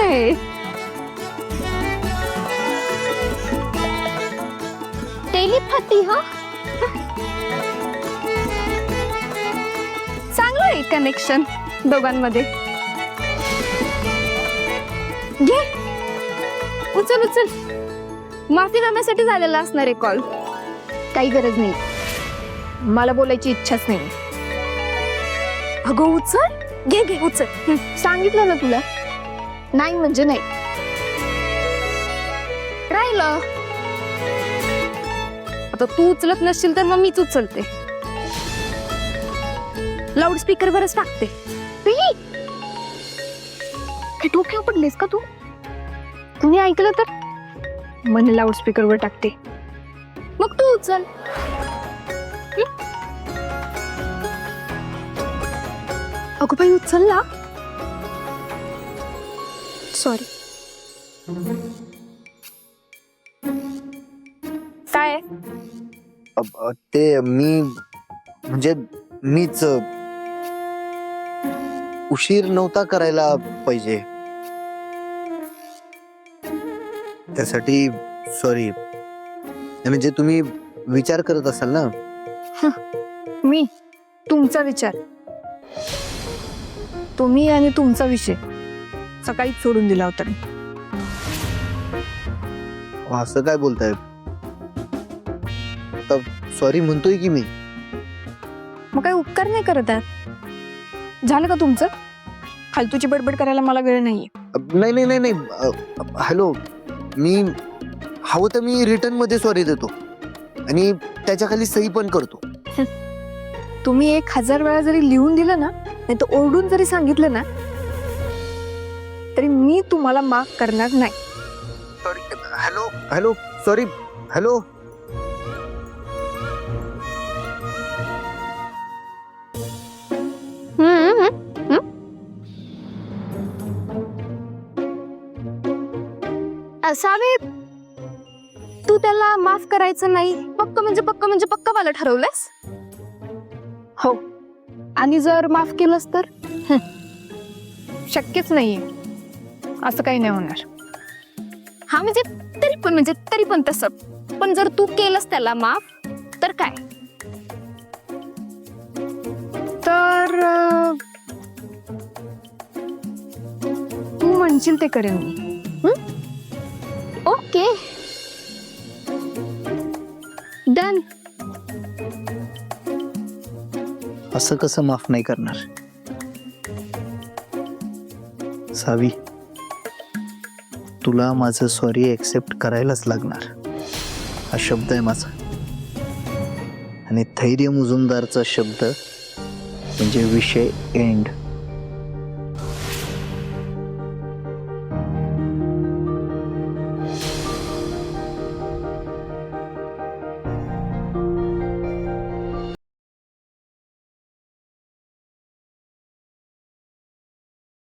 आहे. टेलिपॅथी हा चांगलं आहे कनेक्शन दोघांमध्ये. घे उचल उचल. माफी मागण्यासाठी झालेला असणार आहे कॉल. काही गरज नाही, मला बोलायची इच्छाच नाही. अगं उचल, घे घे उचल. सांगितलं ना तुला, नाही म्हणजे नाही. राहिलं आता तू उचलत नसशील तर मग मीच उचलते. लाऊडस्पीकर वरच टाकते. काय डोक्यावर पडलेस का तू? कुणी ऐकलं तर मन लाऊडस्पीकर वर टाकते. मग तू उचल. अगं बाई उचल ना. सॉरी. काय ते मी म्हणजे मीच उशीर नव्हता करायला पाहिजे, त्यासाठी सॉरी. म्हणजे तुम्ही विचार करत असाल ना. मी तुमचा विचार, तुम्ही आणि तुमचा विषय सकाळीच सोडून दिला होता. असं काय बोलताय? सॉरी म्हणतोय की मी. मग काही उपकार नाही करत आहे. झालं का तुमचं? फालतूची बडबड करायला मला वेळ नाहीये. नाही नाही नाही नाही. हॅलो, मी हवं तर मी रिटर्न मध्ये सॉरी देतो आणि त्याच्या खाली सही पण करतो. तुम्ही 1000 वेळा जरी लिहून दिलं ना, नाही तर ओरडून जरी सांगितलं ना, तरी मी तुम्हाला माफ करणार नाही. Sorry. Hello hello sorry. Hello. असावे तू त्याला माफ करायचं नाही, पक्क म्हणजे पक्क मला ठरवलंस. हो, आणि जर माफ केलंस तर शक्यच नाहीये. असं काही नाही होणार. हा म्हणजे तरी पण तसं. पण जर तू केलंस त्याला माफ तर काय, तर तू म्हणशील ते करेन मी. Okay done. असं कसं माफ नाही करणार सावी? तुला माझं सॉरी एक्सेप्ट करायलाच लागणार. हा शब्द आहे माझा, आणि धैर्य मुजुमदारचा शब्द म्हणजे विषय एंड.